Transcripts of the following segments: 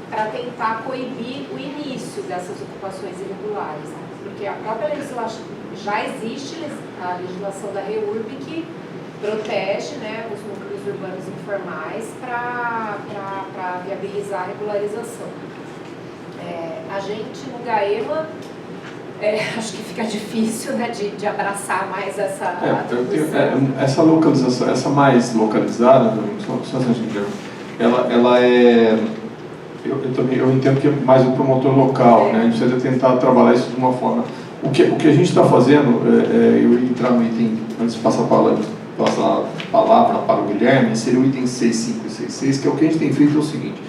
para tentar coibir o início dessas ocupações irregulares, né? Porque a própria legislação, já existe a legislação da REURB que protege, né, os núcleos urbanos informais para viabilizar a regularização. A gente no GAEMA, acho que fica difícil, né, de abraçar mais essa essa localização, essa mais localizada, ela é... Eu entendo que é mais o promotor local, né? A gente precisa tentar trabalhar isso de uma forma... O que a gente está fazendo, eu ia entrar no item, antes de passar a palavra para o Guilherme, seria o item 65 e 66, que é o que a gente tem feito é o seguinte: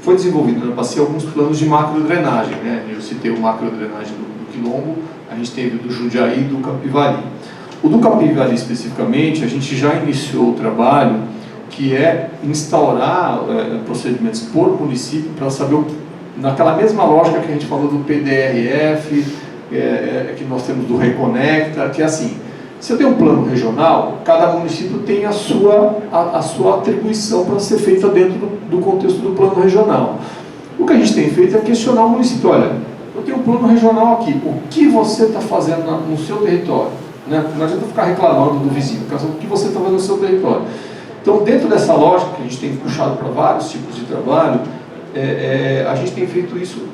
foi desenvolvido na Bacia alguns planos de macrodrenagem, né? Eu citei o macrodrenagem do Quilombo, a gente teve do Jundiaí e do Capivari. O do Capivari especificamente, a gente já iniciou o trabalho, que é instaurar procedimentos por município para saber, naquela mesma lógica que a gente falou do PDRF, que nós temos do Reconecta, que é assim, se eu tenho um plano regional, cada município tem a sua atribuição para ser feita dentro do contexto do plano regional. O que a gente tem feito é questionar o município: olha, eu tenho um plano regional aqui, o que você está fazendo no seu território? Né? Não adianta ficar reclamando do vizinho, o que você está fazendo no seu território. Então, dentro dessa lógica que a gente tem puxado para vários tipos de trabalho, a gente tem feito isso,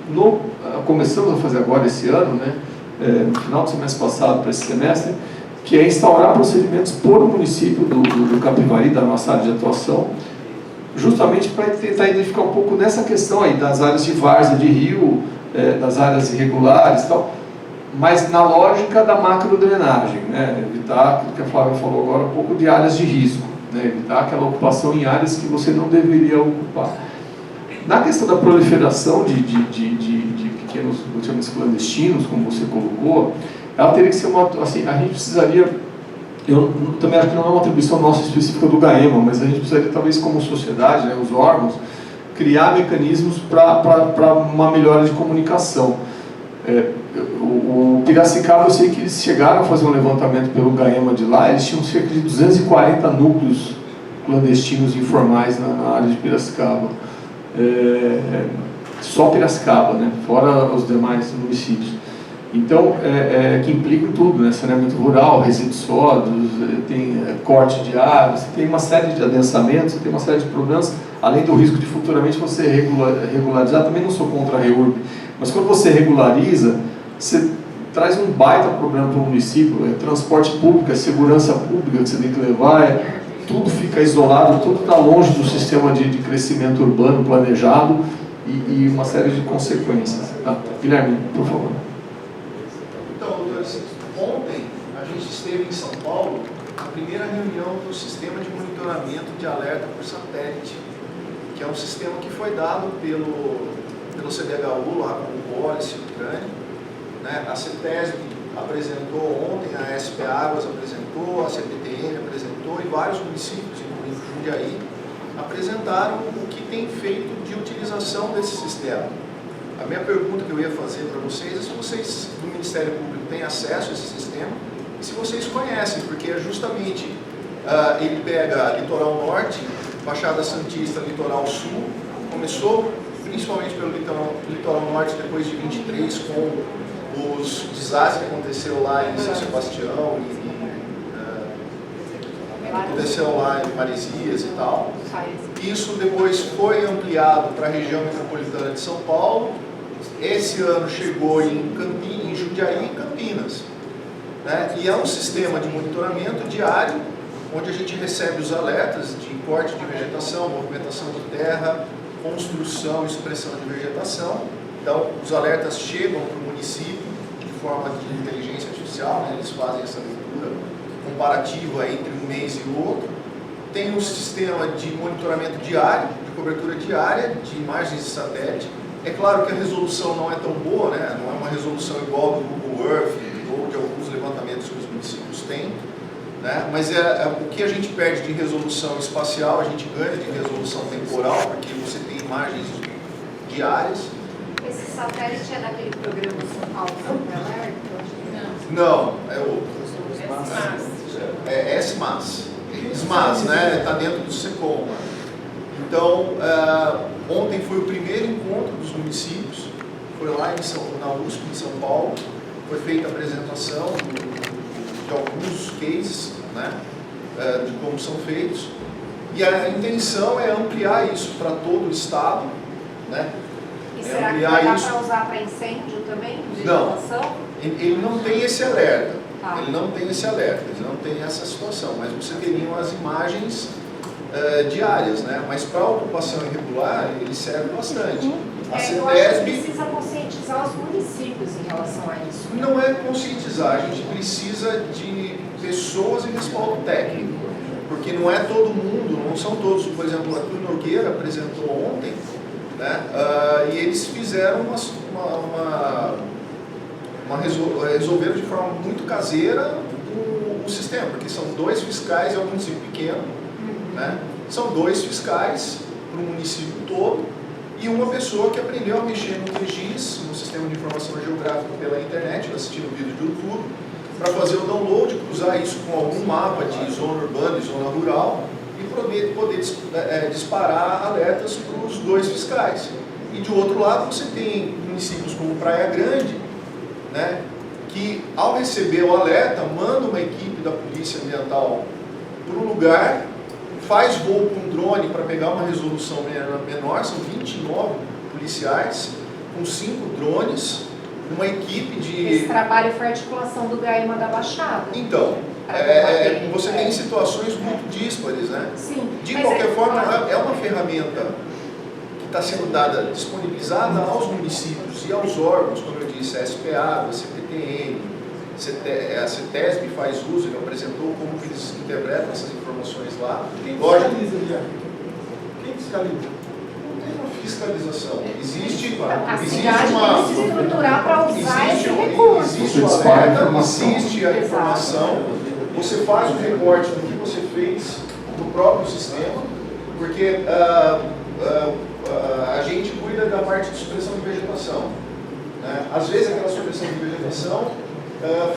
começamos a fazer agora esse ano, né, no final do semestre passado para esse semestre, que é instaurar procedimentos por município do Capivari, da nossa área de atuação, justamente para tentar identificar um pouco nessa questão aí das áreas de várzea de rio, das áreas irregulares e tal, mas na lógica da macrodrenagem, né, evitar aquilo que a Flávia falou agora, um pouco de áreas de risco, né, evitar aquela ocupação em áreas que você não deveria ocupar. Na questão da proliferação de pequenos loteamentos clandestinos, como você colocou, ela teria que ser assim, a gente precisaria, eu também acho que não é uma atribuição nossa específica do GAEMA, mas a gente precisaria, talvez como sociedade, né, os órgãos, criar mecanismos para uma melhora de comunicação. O Piracicaba, eu sei que eles chegaram a fazer um levantamento pelo GAEMA de lá, eles tinham cerca de 240 núcleos clandestinos informais na área de Piracicaba. Só Piracicaba, né? Fora os demais municípios. Então, que implica em tudo, né? Saneamento rural, resíduos sólidos, tem corte de árvores, tem uma série de adensamentos, tem uma série de problemas, além do risco de futuramente você regularizar. Também não sou contra a REURB, mas quando você regulariza, você traz um baita problema para o município, transporte público, segurança pública que você tem que levar, tudo fica isolado, tudo está longe do sistema de crescimento urbano planejado e uma série de consequências. Guilherme, por favor. Então, doutores, ontem a gente esteve em São Paulo na primeira reunião do sistema de monitoramento de alerta por satélite, que é um sistema que foi dado pelo CDHU, lá com o Boris e o Crânio, né? A CETESB apresentou ontem, a SP Águas apresentou, a CPTN apresentou e vários municípios, incluindo Jundiaí, apresentaram o que tem feito de utilização desse sistema. A minha pergunta que eu ia fazer para vocês é se vocês do Ministério Público têm acesso a esse sistema e se vocês conhecem, porque é justamente ele pega Litoral Norte, Baixada Santista, Litoral Sul, começou principalmente pelo Litoral Norte depois de 23 com os desastres que aconteceu lá em São Sebastião que aconteceu lá em Maresias e tal. Isso depois foi ampliado para a região metropolitana de São Paulo. Esse ano chegou em Jundiaí e Campinas, né? E é um sistema de monitoramento diário, onde a gente recebe os alertas de corte de vegetação, movimentação de terra, construção e supressão de vegetação. Então, os alertas chegam para o município de forma de inteligência artificial, né? Eles fazem essa leitura comparativa entre um mês e o outro. Tem um sistema de monitoramento diário, de cobertura diária, de imagens de satélite. É claro que a resolução não é tão boa, né? Não é uma resolução igual do Google Earth ou de alguns levantamentos que os municípios têm, né? Mas o que a gente perde de resolução espacial, a gente ganha de resolução temporal, porque você tem imagens diárias. Esse satélite é daquele programa São Paulo Super Alert? Não, é outro. É SMAS. SMAS, né? Está dentro do SECOM. Então, ontem foi o primeiro encontro dos municípios, foi lá na USP, em São Paulo, foi feita a apresentação de alguns cases, né, de como são feitos, e a intenção é ampliar isso para todo o estado, né? E será que vai dar para usar para incêndio também? Não, ele não tem esse alerta, ele não tem essa situação, mas você teria as imagens diárias, né? Mas para a ocupação irregular, ele serve bastante. A eu acho que precisa conscientizar os municípios em relação a isso. Não é conscientizar, a gente precisa de pessoas e respaldo técnico, porque não é todo mundo, não são todos. Por exemplo, o Arthur Nogueira apresentou ontem, né? E eles fizeram resolveram de forma muito caseira o sistema, porque são 2 fiscais, é um município pequeno, né? São 2 fiscais para o município todo e uma pessoa que aprendeu a mexer no QGIS, no Sistema de Informação Geográfica pela internet, assistindo vídeo do YouTube, para fazer o download, cruzar isso com algum mapa de zona urbana e zona rural e poder disparar alertas para os 2 fiscais. E de outro lado você tem municípios como Praia Grande, né, que ao receber o alerta, manda uma equipe da Polícia Ambiental para o lugar, faz voo com drone para pegar uma resolução menor, são 29 policiais, com 5 drones, uma equipe de... Esse trabalho foi a articulação do GAEMA da Baixada. Então, você tem situações muito díspares, né? Sim. De qualquer forma, é uma ferramenta que está sendo disponibilizada aos municípios e aos órgãos, como eu disse, a SPA, a CPTM, a CETESB faz uso, ele apresentou como que eles interpretam essas informações lá. Quem fiscaliza, Guilherme? Quem fiscaliza? Não tem uma fiscalização. Existe a cidade tem que se estruturar para usar esse recurso. Existe o alerta, existe a informação, você faz o recorte do que você fez no próprio sistema, porque a gente cuida da parte de supressão de vegetação, né? Às vezes aquela supressão de vegetação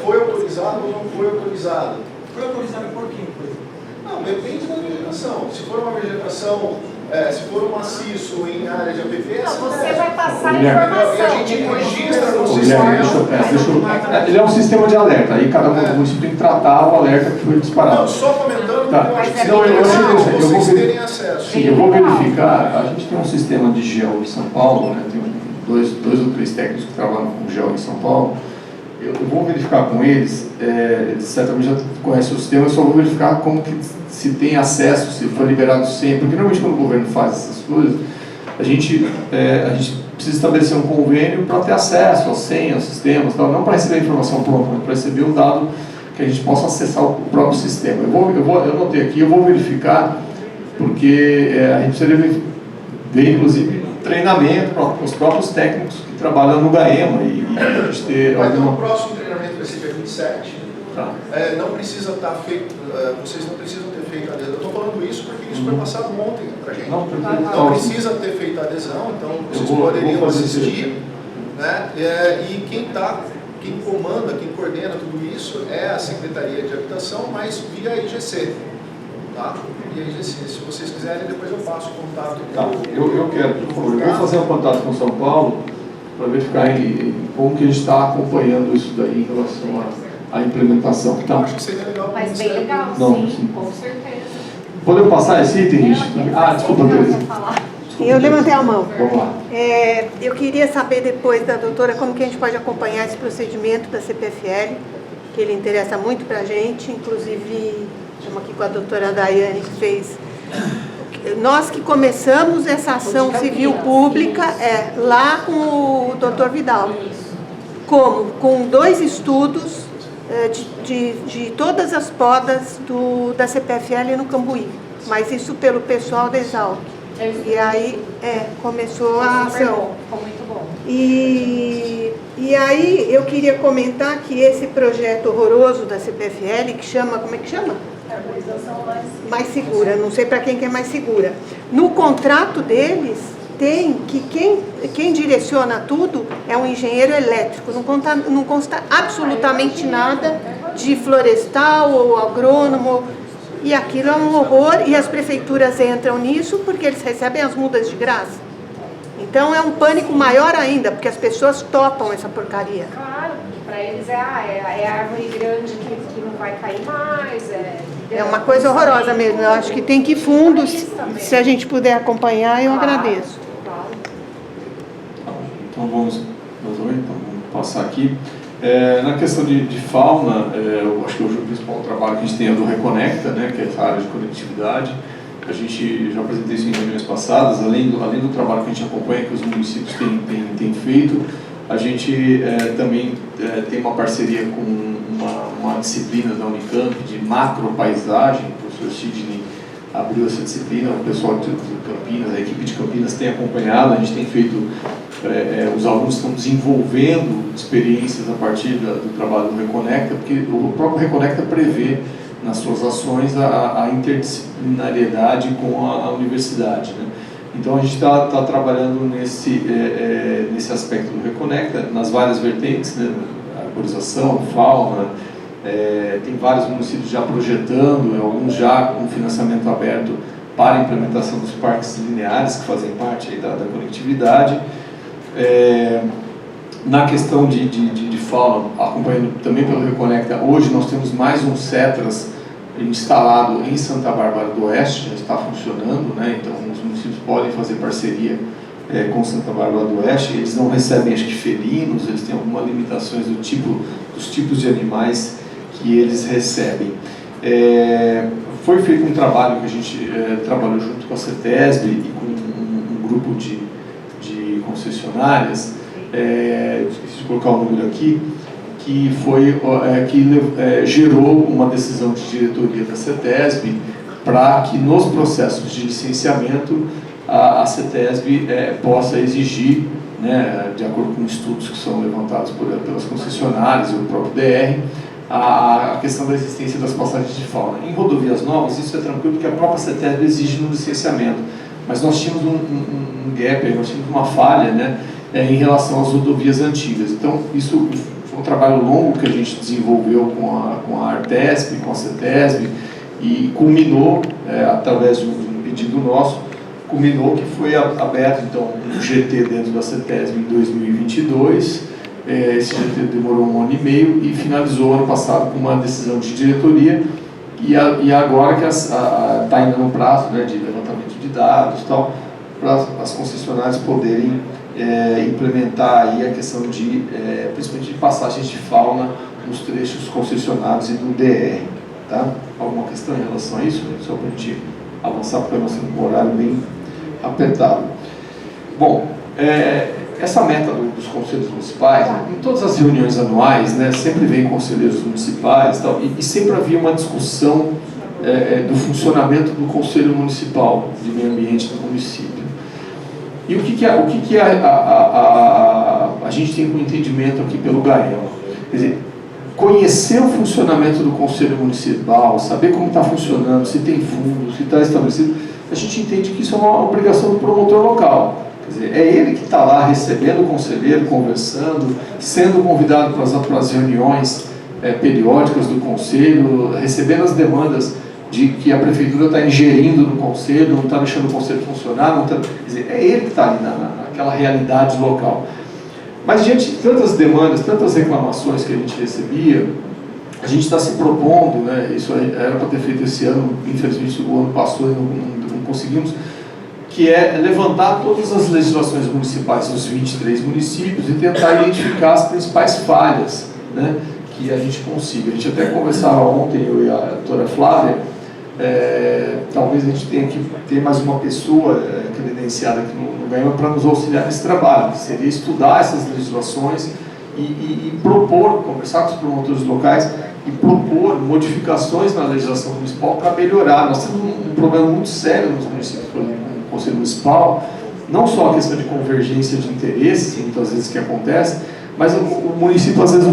foi autorizada ou não foi autorizada. Foi autorizada por quem, por exemplo? Não, depende da vegetação. Se for uma vegetação, se for um maciço em área de APP, você vai passar informação. E a gente registra no sistema. Ele é um sistema de alerta, aí cada município tem que tratar o alerta que foi disparado. Não, só comentando, tá. Eu acho que vocês terem acesso. Sim, eu vou verificar. A gente tem um sistema de geo em São Paulo, né? Tem 2 ou 3 técnicos que trabalham com geo em São Paulo. Eu vou verificar com eles, eles certamente já conhecem o sistema, eu só vou verificar como que se tem acesso, se foi liberado sempre, porque normalmente quando o governo faz essas coisas, a gente precisa estabelecer um convênio para ter acesso às senhas, aos sistemas, tal, não para receber a informação pronta, mas para receber o dado que a gente possa acessar o próprio sistema. Eu notei aqui, eu vou verificar, porque a gente precisaria ver, inclusive, treinamento para os próprios técnicos que trabalham no GAEMA e a gente ter alguma... O próximo treinamento vai ser dia 27. Tá. Não precisa estar feito, vocês não precisam ter feito a adesão. Eu estou falando isso porque isso foi passado ontem para a gente. Não precisa ter feito a adesão, então vocês poderiam assistir, né? E quem comanda, quem coordena tudo isso é a Secretaria de Habitação, mas via IGC. Tá? Via IGC. Se vocês quiserem, depois eu passo o contato. Tá. Eu quero, por favor, eu vou fazer um contato com São Paulo para verificar como que a gente está acompanhando isso daí em relação à implementação. Tá? Acho que seria legal. Mas bem legal, não, sim, com certeza. Podemos passar esse item, gente? Desculpa, Teresa. Eu levantei a mão. Vamos lá. Eu queria saber depois da doutora como que a gente pode acompanhar esse procedimento da CPFL, que ele interessa muito para a gente, inclusive estamos aqui com a doutora Daiane, que fez... Nós que começamos essa ação civil pública lá com o doutor Vidal. Como? Com 2 estudos de todas as podas da CPFL no Cambuí, mas isso pelo pessoal da Exalc. E aí começou a ação. Ficou muito bom. E aí eu queria comentar que esse projeto horroroso da CPFL, que chama, como é que chama? Mais segura, não sei para quem que é mais segura. No contrato deles tem que quem direciona tudo é um engenheiro elétrico, não consta absolutamente nada de florestal ou agrônomo. e aquilo é um horror, e as prefeituras entram nisso porque eles recebem as multas de graça. Então é um pânico maior ainda, porque as pessoas topam essa porcaria. Claro, para eles é a árvore grande que não vai cair mais. É uma coisa horrorosa mesmo. Eu acho que tem que ir fundo. Se a gente puder acompanhar, eu agradeço. Claro. Então vamos passar aqui. Na questão de fauna, eu acho que hoje o principal trabalho que a gente tem é do Reconecta, né, que é essa área de conectividade. A gente já apresentei isso em reuniões passadas, além do trabalho que a gente acompanha, que os municípios têm feito, a gente também tem uma parceria com uma disciplina da Unicamp de macropaisagem. O professor Sidney abriu essa disciplina, o pessoal de Campinas, a equipe de Campinas tem acompanhado, a gente tem feito, os alunos estão desenvolvendo experiências a partir do trabalho do Reconecta, porque o próprio Reconecta prevê nas suas ações a interdisciplinariedade com a universidade, né? Então a gente está trabalhando nesse aspecto do Reconecta, nas várias vertentes, né? Arborização, fauna, tem vários municípios já projetando, alguns já com financiamento aberto para a implementação dos parques lineares, que fazem parte aí da conectividade. Na questão de fauna, acompanhando também pelo Reconecta, hoje nós temos mais um CETRAS instalado em Santa Bárbara do Oeste, já está funcionando, né? Então os municípios podem fazer parceria com Santa Bárbara do Oeste. Eles não recebem, acho que, felinos, eles têm algumas limitações dos tipos de animais que eles recebem. Foi feito um trabalho que a gente trabalhou junto com a CETESB e com um grupo de concessionárias, esqueci de colocar o número aqui, que gerou uma decisão de diretoria da CETESB para que nos processos de licenciamento a CETESB possa exigir, né, de acordo com estudos que são levantados pelas concessionárias e o próprio DR, a questão da existência das passagens de fauna. Em rodovias novas, isso é tranquilo, porque a própria CETESB exige no licenciamento, mas nós tínhamos um gap, nós tínhamos uma falha, né, em relação às rodovias antigas. Então, isso foi um trabalho longo que a gente desenvolveu com a Artesp, com a CETESB, e culminou, através de um pedido nosso, culminou que foi aberto, então, um GT dentro da CETESB em 2022, esse GT demorou 1 ano e meio e finalizou ano passado com uma decisão de diretoria, e agora que está ainda no prazo, né, de levantamento de dados e tal, para as concessionárias poderem implementar aí a questão principalmente de passagens de fauna nos trechos concessionados e do DR. Tá? Alguma questão em relação a isso? Só para a gente avançar, porque nós temos um horário bem apertado. Bom, essa meta dos conselhos municipais, em todas as reuniões anuais, né, sempre vem conselheiros municipais tal, e sempre havia uma discussão do funcionamento do Conselho Municipal de Meio Ambiente do município. E o que a gente tem como entendimento aqui pelo GAEL? Quer dizer, conhecer o funcionamento do Conselho Municipal, saber como está funcionando, se tem fundo, se está estabelecido, a gente entende que isso é uma obrigação do promotor local. Quer dizer, é ele que está lá recebendo o conselheiro, conversando, sendo convidado para as reuniões periódicas do Conselho, recebendo as demandas de que a Prefeitura está ingerindo no Conselho, não está deixando o Conselho funcionar, não tá, quer dizer, é ele que está ali naquela realidade local. Mas diante de tantas demandas, tantas reclamações que a gente recebia, a gente está se propondo, né, isso era para ter feito esse ano, infelizmente o ano passou e não conseguimos, que é levantar todas as legislações municipais dos 23 municípios e tentar identificar as principais falhas, né, que a gente consiga. A gente até conversava ontem, eu e a doutora Flávia, talvez a gente tenha que ter mais uma pessoa credenciada aqui no GAEL para nos auxiliar nesse trabalho, que seria estudar essas legislações e propor, conversar com os promotores locais e propor modificações na legislação municipal para melhorar. Nós temos um problema muito sério nos municípios, por exemplo, no Conselho Municipal, não só a questão de convergência de interesses, muitas vezes que acontece, mas o município às vezes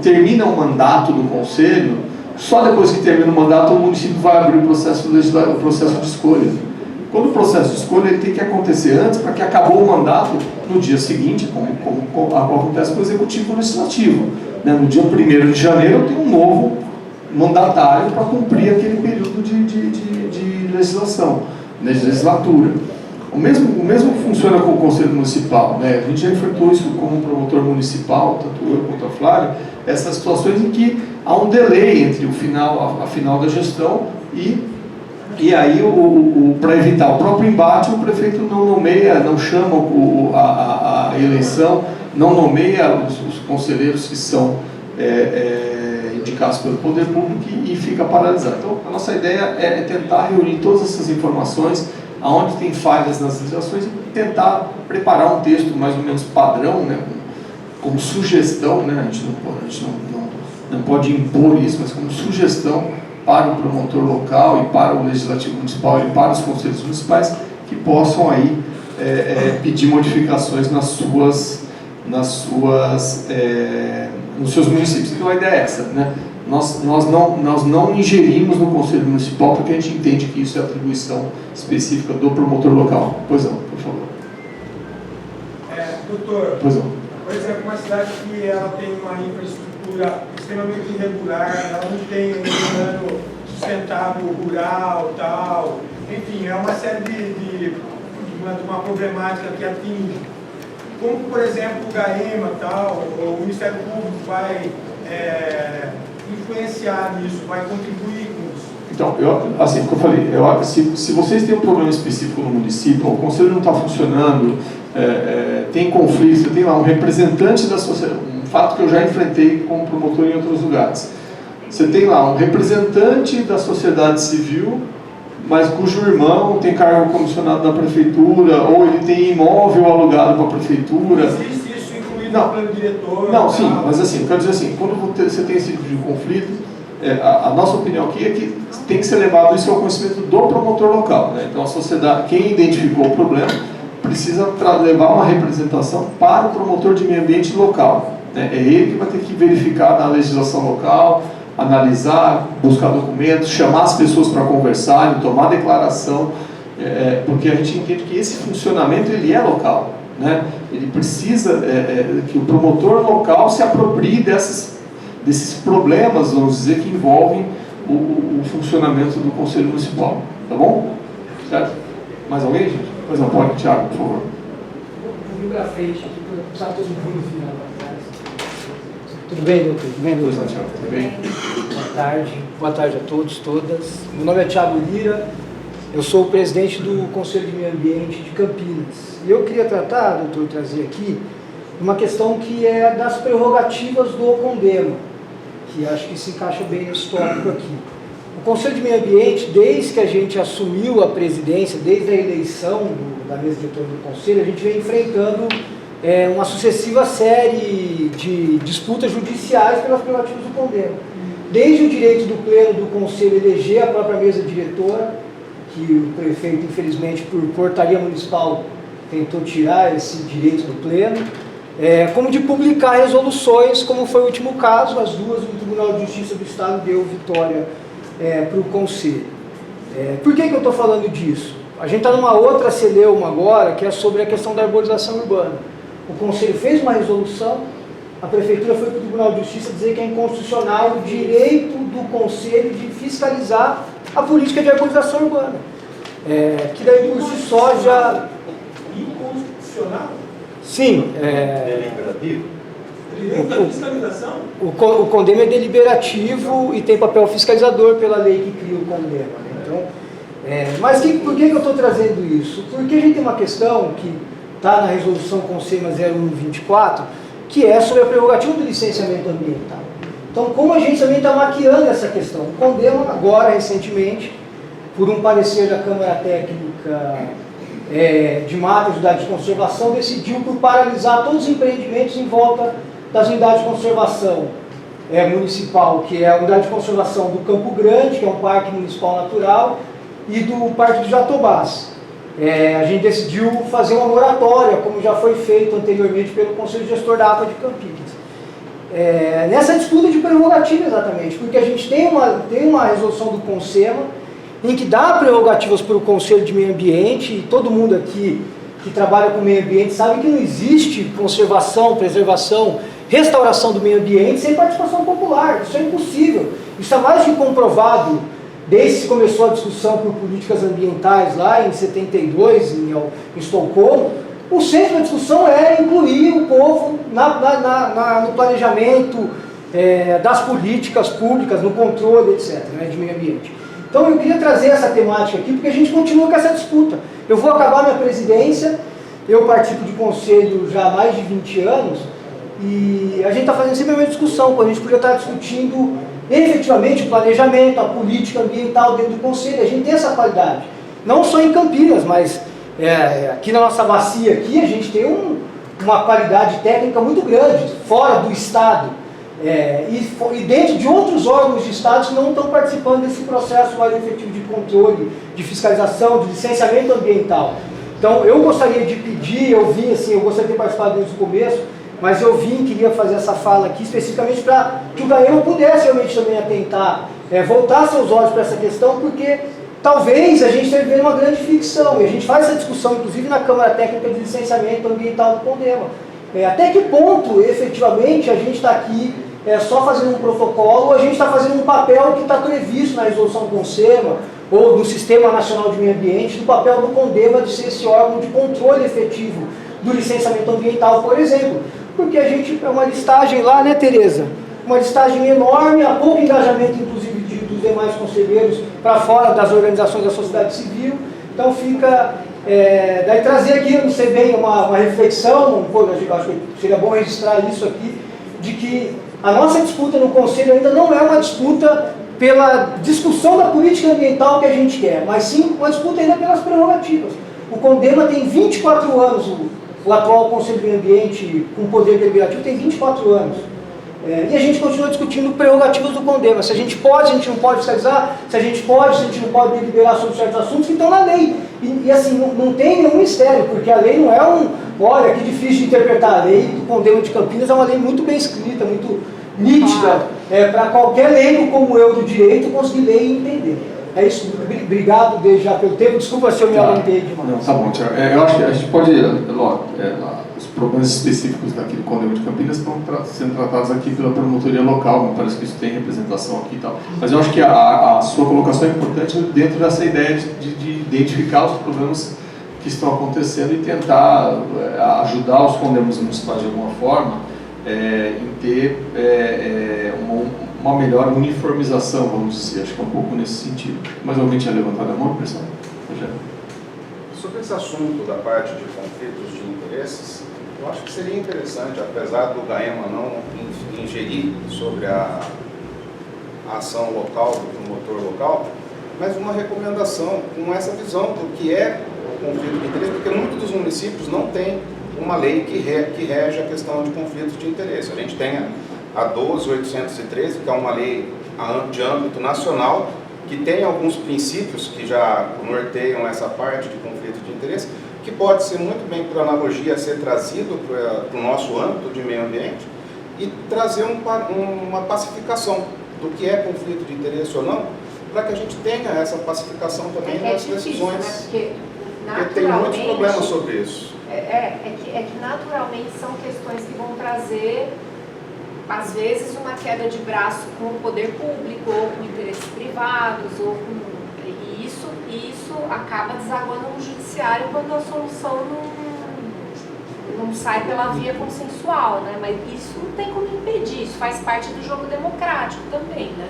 termina um mandato do Conselho, só depois que termina o mandato o município vai abrir o processo de escolha. Quando o processo de escolha ele tem que acontecer antes, para que acabou o mandato, no dia seguinte, como acontece com o Executivo Legislativo. Né? No dia 1º de janeiro eu tenho um novo mandatário para cumprir aquele período de legislatura. O mesmo funciona com o Conselho Municipal, né? A gente já enfrentou isso como promotor municipal, tanto eu quanto a Flávia, essas situações em que há um delay entre a final da gestão e aí, para evitar o próprio embate, o prefeito não nomeia, não chama a eleição, não nomeia os conselheiros que são indicados pelo poder público e fica paralisado. Então, a nossa ideia é tentar reunir todas essas informações, aonde tem falhas nas legislações, e tentar preparar um texto mais ou menos padrão, né, como sugestão, né, a gente não pode impor isso, mas como sugestão para o promotor local e para o legislativo municipal e para os conselhos municipais, que possam aí pedir modificações nos seus municípios. Então a ideia é essa, né? Nós não ingerimos no Conselho Municipal porque a gente entende que isso é atribuição específica do promotor local. Pois não, por favor. Doutor, pois não. Por exemplo, uma cidade que ela tem uma infraestrutura extremamente irregular, ela não tem um plano sustentável rural, tal, enfim, é uma série de uma problemática que atinge. Como, por exemplo, o GAEMA, tal, o Ministério Público vai influenciar nisso, vai contribuir com isso? Então, assim, como eu falei, se vocês têm um problema específico no município, o conselho não está funcionando, tem conflito, tem lá um representante da sociedade, um fato que eu já enfrentei como promotor em outros lugares. Você tem lá um representante da sociedade civil, mas cujo irmão tem cargo comissionado na prefeitura, ou ele tem imóvel alugado para a prefeitura. Existe isso incluído no plano diretor? Não, sim, mas assim, eu quero dizer assim, quando você tem esse tipo de conflito, a nossa opinião aqui é que tem que ser levado isso ao conhecimento do promotor local, né? Então a sociedade, quem identificou o problema, precisa levar uma representação para o promotor de meio ambiente local, né? É ele que vai ter que verificar na legislação local, analisar, buscar documentos, chamar as pessoas para conversarem, tomar declaração, porque a gente entende que esse funcionamento ele é local, né? Ele precisa que o promotor local se aproprie desses problemas, vamos dizer, que envolvem o funcionamento do Conselho Municipal, tá bom? Certo? Mais alguém, gente? Pois não, pode, Thiago, por favor. Eu vim para frente aqui para todo mundo no final. Tudo bem, doutor? Tudo bem, doutor? Tudo bem? Boa tarde a todos, todas. Meu nome é Thiago Lira, eu sou o presidente do Conselho de Meio Ambiente de Campinas. E eu queria tratar, doutor, trazer aqui, uma questão que é das prerrogativas do CONDEMA, que acho que se encaixa bem nesse tópico aqui. O Conselho de Meio Ambiente, desde que a gente assumiu a presidência, desde a eleição da mesa diretora do Conselho, a gente vem enfrentando uma sucessiva série de disputas judiciais pelas prerrogativas do CONDEMA. Desde o direito do pleno do Conselho eleger a própria mesa diretora, que o prefeito, infelizmente, por portaria municipal, tentou tirar esse direito do pleno, como de publicar resoluções, como foi o último caso, as duas do Tribunal de Justiça do Estado deu vitória para o Conselho. Por que eu estou falando disso? A gente está numa outra celeuma agora, que é sobre a questão da arborização urbana. O Conselho fez uma resolução, a Prefeitura foi para o Tribunal de Justiça dizer que é inconstitucional o direito do Conselho de fiscalizar a política de arborização urbana. Que daí por si só já... Inconstitucional? Sim. Deliberativo? Direito da fiscalização? O CONDEMA é deliberativo e tem papel fiscalizador pela lei que cria o CONDEMA, né? Então, mas por que eu estou trazendo isso? Porque a gente tem uma questão que está na resolução Conselho 0124, que é sobre a prerrogativa do licenciamento ambiental. Então, como a gente também está maquiando essa questão? O CONDEMA, agora, recentemente, por um parecer da Câmara Técnica de Mata e Unidade de Conservação, decidiu por paralisar todos os empreendimentos em volta das unidades de conservação municipal, que é a unidade de conservação do Campo Grande, que é um parque municipal natural, e do Parque do Jatobás. A gente decidiu fazer uma moratória, como já foi feito anteriormente pelo Conselho Gestor da APA de Campinas. Nessa disputa de prerrogativa, exatamente, porque a gente tem uma resolução do CONSEMA em que dá prerrogativas para o Conselho de Meio Ambiente, e todo mundo aqui que trabalha com meio ambiente sabe que não existe conservação, preservação, restauração do meio ambiente sem participação popular. Isso é impossível. Isso é mais que comprovado desde que começou a discussão por políticas ambientais lá em 72, em Estocolmo. O centro da discussão é incluir o povo no planejamento das políticas públicas, no controle, etc., né, de meio ambiente. Então eu queria trazer essa temática aqui, porque a gente continua com essa disputa. Eu vou acabar minha presidência, eu participo de conselho já há mais de 20 anos, e a gente está fazendo sempre a mesma discussão, quando a gente podia estar discutindo efetivamente o planejamento, a política ambiental dentro do conselho. A gente tem essa qualidade, não só em Campinas, mas aqui na nossa bacia aqui, a gente tem uma qualidade técnica muito grande, fora do estado. E dentro de outros órgãos de Estado que não estão participando desse processo mais efetivo de controle, de fiscalização, de licenciamento ambiental. Então, eu gostaria de pedir, eu gostaria de ter participado desde o começo, mas eu queria fazer essa fala aqui especificamente para que o Gaiema pudesse realmente também atentar, voltar seus olhos para essa questão, porque talvez a gente esteja vivendo uma grande ficção, e a gente faz essa discussão, inclusive na Câmara Técnica de Licenciamento Ambiental do CONDEMA. Até que ponto, efetivamente, a gente está aqui só fazendo um protocolo, ou a gente está fazendo um papel que está previsto na resolução do CONSEMA, ou no Sistema Nacional de Meio Ambiente, do papel do CONDEMA de ser esse órgão de controle efetivo do licenciamento ambiental, por exemplo. Porque a gente é uma listagem lá, né, Tereza? Uma listagem enorme, há pouco engajamento, inclusive, dos demais conselheiros para fora das organizações da sociedade civil. Então fica... daí trazer aqui, não sei bem, uma reflexão, eu acho que seria bom registrar isso aqui, de que a nossa disputa no Conselho ainda não é uma disputa pela discussão da política ambiental que a gente quer, mas sim uma disputa ainda pelas prerrogativas. O CONDEMA tem 24 anos, o atual Conselho de Meio Ambiente com poder deliberativo tem 24 anos. E a gente continua discutindo prerrogativas do CONDEMA, se a gente pode, se a gente não pode fiscalizar, se a gente pode, se a gente não pode deliberar sobre certos assuntos que estão na lei. E assim, não tem nenhum mistério, porque a lei não é olha, que difícil de interpretar. A lei do CONDEMA de Campinas é uma lei muito bem escrita, muito nítida, para qualquer leigo como eu do direito conseguir ler e entender. É isso, obrigado desde já pelo tempo, desculpa se eu me alongei demais. Não, tá bom, Tiago. Eu acho que a gente pode, os problemas específicos daqui do CONDEMA de Campinas estão sendo tratados aqui pela promotoria local, me parece que isso tem representação aqui e tal. Mas eu acho que a sua colocação é importante dentro dessa ideia de identificar os problemas que estão acontecendo e tentar ajudar os CONDEMAs municipais de alguma forma em ter uma melhor uniformização, vamos dizer. Acho que é um pouco nesse sentido. Mas alguém tinha levantado a mão, pessoal? Sobre esse assunto da parte de conflitos de interesses, eu acho que seria interessante, apesar do Gaiema não ingerir sobre a ação local, do promotor local, mas uma recomendação com essa visão do que é o conflito de interesse, porque muitos dos municípios não têm uma lei que rege a questão de conflito de interesse. A gente tem a 12.813, que é uma lei de âmbito nacional, que tem alguns princípios que já norteiam essa parte de conflito de interesse, que pode ser muito bem, por analogia, ser trazido para o nosso âmbito de meio ambiente e trazer uma pacificação do que é conflito de interesse ou não, para que a gente tenha essa pacificação também nas decisões. Né? Porque tem muitos problemas sobre isso. É que naturalmente são questões que vão trazer, às vezes, uma queda de braço com o poder público, ou com interesses privados, e isso acaba desaguando no judiciário quando a solução não sai pela via consensual, né? Mas isso não tem como impedir, isso faz parte do jogo democrático também, né?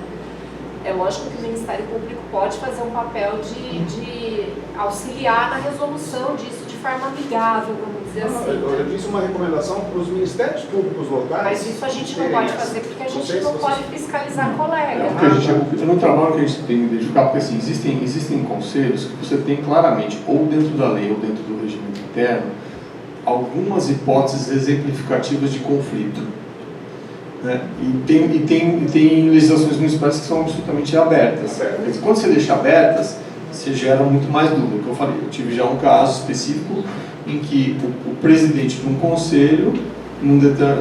É lógico que o Ministério Público pode fazer um papel de auxiliar na resolução disso de forma amigável, vamos dizer assim. Eu disse uma recomendação para os ministérios públicos locais. Mas isso a gente não pode fazer porque a gente não pode fiscalizar colega. No trabalho que a gente tem que identificar, porque assim, existem conselhos que você tem claramente, ou dentro da lei ou dentro do regimento interno, algumas hipóteses exemplificativas de conflito. Né? E tem legislações municipais que são absolutamente abertas. Quando você deixa abertas, você gera muito mais dúvida. Como eu falei, eu tive já um caso específico em que o presidente de um conselho,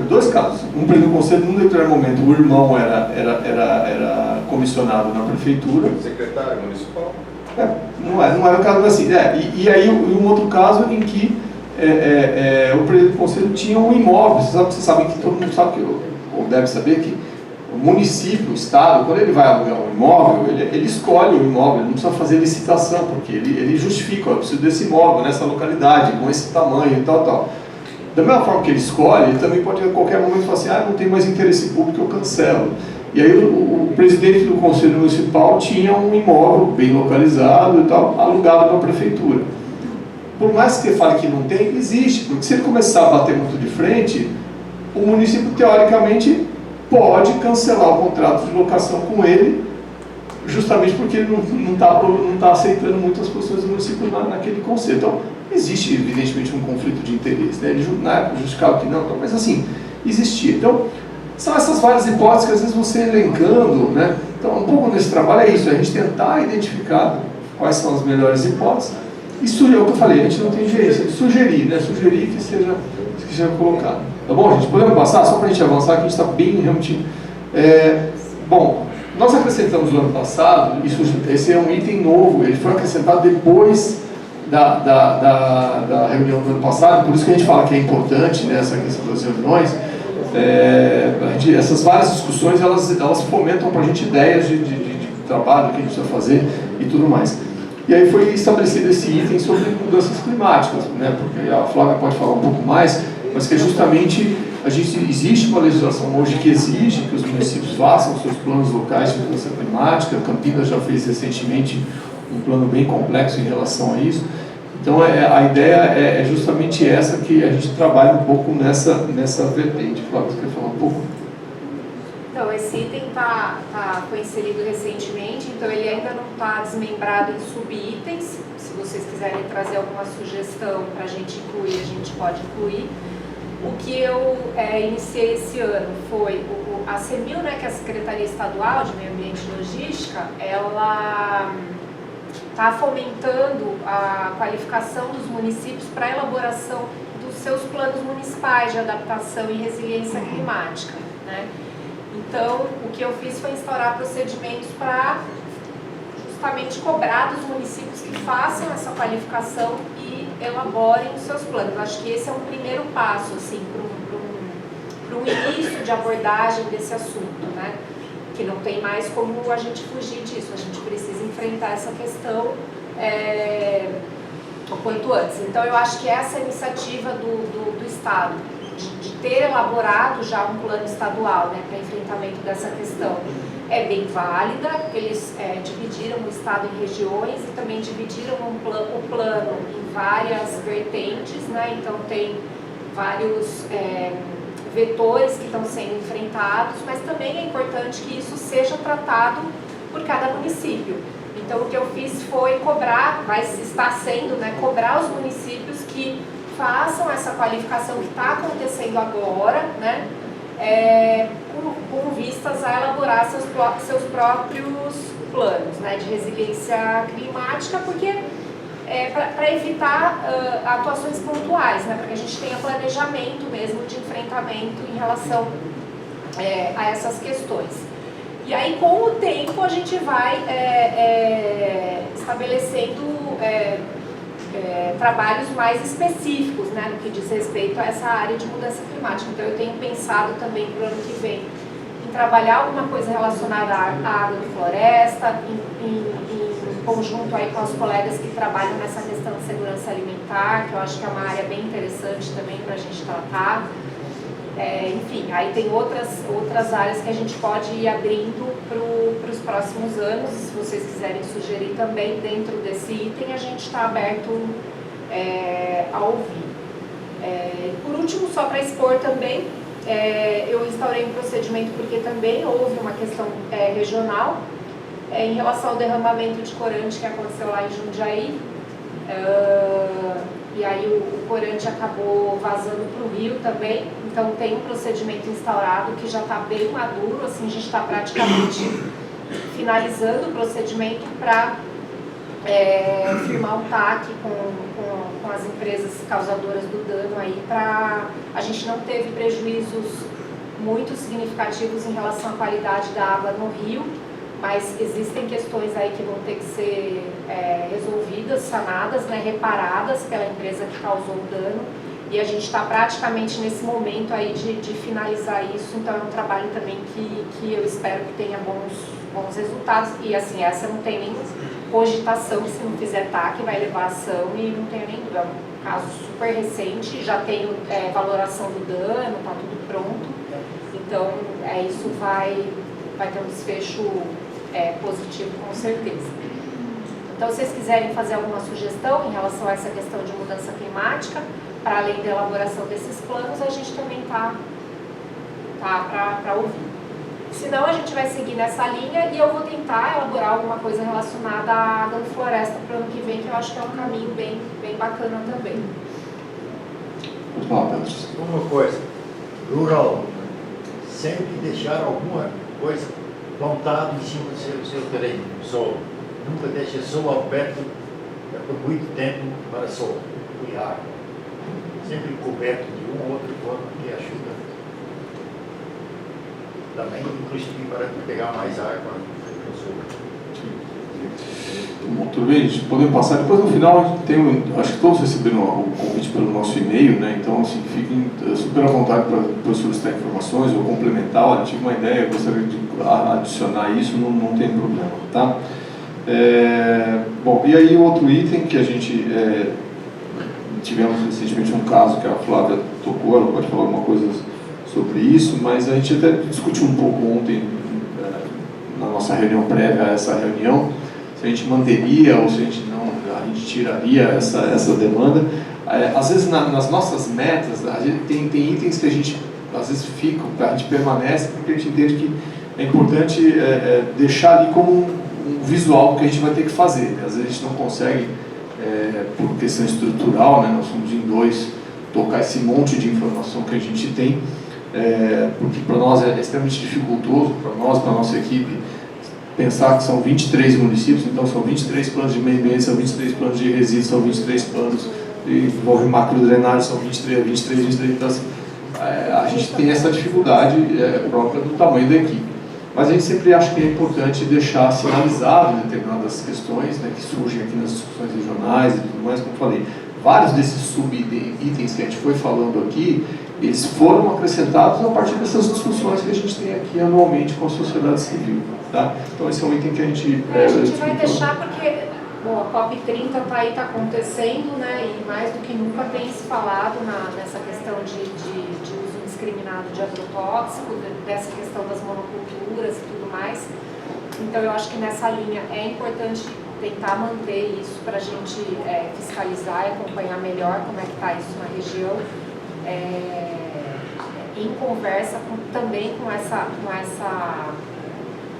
dois casos, um presidente do conselho, num determinado momento, o irmão era comissionado na prefeitura. Secretário municipal? Não era o caso assim. E aí um outro caso em que o presidente do conselho tinha um imóvel. Vocês sabem que todo mundo sabe, ou deve saber, que o município, o Estado, quando ele vai alugar um imóvel, ele escolhe o imóvel, ele não precisa fazer licitação, porque ele justifica, eu preciso desse imóvel, nessa localidade, com esse tamanho e tal. Da mesma forma que ele escolhe, ele também pode a qualquer momento falar assim, não tem mais interesse público, eu cancelo. E aí o presidente do Conselho Municipal tinha um imóvel bem localizado e tal, alugado para a prefeitura. Por mais que você fale que não tem, existe, porque se ele começar a bater muito de frente, o município, teoricamente, pode cancelar o contrato de locação com ele, justamente porque ele não está aceitando muitas posições do município naquele conselho. Então, existe, evidentemente, um conflito de interesse. Né? Ele, na época, justificava que não, mas assim, existia. Então, são essas várias hipóteses que, às vezes, você elencando, né? Então, um pouco nesse trabalho é isso, a gente tentar identificar quais são as melhores hipóteses. Isso é o que eu falei, a gente não tem jeito, sugerir, né? Sugerir que seja colocado. Tá bom, gente? Podemos passar? Só para a gente avançar, que a gente está bem realmente... Bom, nós acrescentamos no ano passado, esse é um item novo, ele foi acrescentado depois da reunião do ano passado, por isso que a gente fala que é importante, né, essa questão das reuniões. Essas várias discussões, elas fomentam para a gente ideias de trabalho que a gente precisa fazer e tudo mais. E aí foi estabelecido esse item sobre mudanças climáticas, né, porque a Flávia pode falar um pouco mais, mas que é justamente, existe uma legislação hoje que exige que os municípios façam seus planos locais de mudança climática. Campinas já fez recentemente um plano bem complexo em relação a isso. Então a ideia é justamente essa, que a gente trabalha um pouco nessa vertente. Flávia, você quer falar um pouco? Então, esse item foi inserido recentemente, então ele ainda não está desmembrado em subitens. Se vocês quiserem trazer alguma sugestão para a gente incluir, a gente pode incluir. O que eu iniciei esse ano foi a CEMIL, né, que é a Secretaria Estadual de Meio Ambiente e Logística, ela está fomentando a qualificação dos municípios para a elaboração dos seus planos municipais de adaptação e resiliência climática, né? Então, o que eu fiz foi instaurar procedimentos para justamente cobrar dos municípios que façam essa qualificação e elaborem os seus planos. Acho que esse é um primeiro passo, assim, para um início de abordagem desse assunto, né? Que não tem mais como a gente fugir disso, a gente precisa enfrentar essa questão o quanto antes. Então, eu acho que essa iniciativa do Estado, de ter elaborado já um plano estadual, né, para enfrentamento dessa questão, é bem válida. Eles dividiram o Estado em regiões e também dividiram o plano em várias vertentes, né? Então tem vários vetores que estão sendo enfrentados, mas também é importante que isso seja tratado por cada município. Então o que eu fiz foi está sendo, né, cobrar os municípios que façam essa qualificação que está acontecendo agora, né, com vistas a elaborar seus próprios planos, né, de resiliência climática, porque para evitar atuações pontuais, né, para que a gente tenha planejamento mesmo de enfrentamento em relação a essas questões. E aí, com o tempo, a gente vai estabelecendo trabalhos mais específicos, né, no que diz respeito a essa área de mudança climática. Então, eu tenho pensado também para o ano que vem em trabalhar alguma coisa relacionada à agrofloresta, em conjunto aí com os colegas que trabalham nessa questão de segurança alimentar, que eu acho que é uma área bem interessante também para a gente tratar. Enfim, aí tem outras áreas que a gente pode ir abrindo para os próximos anos. Se vocês quiserem sugerir também dentro desse item, a gente está aberto a ouvir. Por último, só para expor também, eu instaurei um procedimento porque também houve uma questão regional em relação ao derramamento de corante que aconteceu lá em Jundiaí. E aí o corante acabou vazando para o rio também. Então tem um procedimento instaurado que já está bem maduro, assim, a gente está praticamente finalizando o procedimento para firmar um TAC com as empresas causadoras do dano aí, para a gente não teve prejuízos muito significativos em relação à qualidade da água no rio, mas existem questões aí que vão ter que ser resolvidas, sanadas, né, reparadas pela empresa que causou o dano. E a gente está praticamente nesse momento aí de finalizar isso, então é um trabalho também que eu espero que tenha bons resultados. E assim, essa não tem nem cogitação, se não fizer TAC, vai levar ação e não tenho nem dúvida. É um caso super recente, já tenho valoração do dano, está tudo pronto. Então, isso vai ter um desfecho positivo, com certeza. Então, se vocês quiserem fazer alguma sugestão em relação a essa questão de mudança climática, para além da elaboração desses planos, a gente também tá para ouvir. Senão, a gente vai seguir nessa linha e eu vou tentar elaborar alguma coisa relacionada à agrofloresta para o ano que vem, que eu acho que é um caminho bem bacana também. Uma coisa, rural, sempre deixar alguma coisa plantada em cima do seu terreno, sol. Nunca deixe sol aberto por muito tempo para sol e água. Sempre coberto de uma ou outra forma que ajuda. Também, inclusive, para pegar mais água no sol. Muito bem, gente, podemos passar. Depois no final, a gente tem, acho que todos receberam o convite pelo nosso e-mail, né? Então, assim, fiquem super à vontade para solicitar informações ou complementar. Olha, tive uma ideia, gostaria de adicionar isso, não tem problema, tá? Bom, e aí outro item que a gente tivemos recentemente um caso que a Flávia tocou, ela pode falar alguma coisa sobre isso, mas a gente até discutiu um pouco ontem na nossa reunião prévia a essa reunião, se a gente manteria ou se a gente não, a gente tiraria essa demanda. Às vezes nas nossas metas, a gente tem itens que a gente às vezes ficam, a gente permanece porque a gente entende que é importante deixar ali como um visual que a gente vai ter que fazer, né? Às vezes a gente não consegue, por questão estrutural, né? Nós somos em dois, tocar esse monte de informação que a gente tem, porque para nós é extremamente dificultoso, para nós, para a nossa equipe, pensar que são 23 municípios, então são 23 planos de meio ambiente, são 23 planos de resíduos, são 23 planos, envolve macrodrenagem, são 23, então assim, a gente tem essa dificuldade própria do tamanho da equipe. Mas a gente sempre acha que é importante deixar sinalizado determinadas questões, né, que surgem aqui nas discussões regionais e tudo mais, como eu falei. Vários desses sub-itens que a gente foi falando aqui, eles foram acrescentados a partir dessas discussões que a gente tem aqui anualmente com a sociedade civil. Tá? Então esse é um item que a gente... a gente vai deixar porque, bom, a COP30 está acontecendo, né, e mais do que nunca tem se falado nessa questão de uso indiscriminado de agrotóxico, dessa questão das monoculturas e tudo mais. Então eu acho que nessa linha é importante tentar manter isso para a gente fiscalizar e acompanhar melhor como é que está isso na região, em conversa também com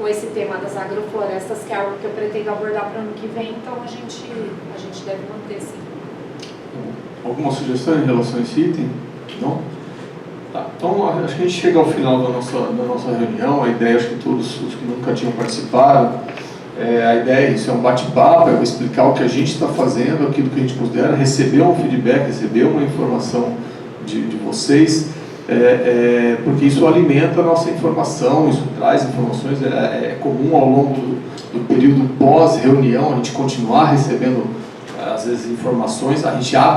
esse tema das agroflorestas, que é algo que eu pretendo abordar para o ano que vem, então a gente deve manter sim. Alguma sugestão em relação a esse item? Não? Tá. Então, acho que a gente chega ao final da nossa reunião. A ideia, acho que todos os que nunca tinham participado, a ideia é isso, é um bate-papo, é explicar o que a gente está fazendo, aquilo que a gente considera, receber um feedback, receber uma informação de vocês, porque isso alimenta a nossa informação, isso traz informações, é comum ao longo do período pós-reunião a gente continuar recebendo, às vezes, informações, a gente abre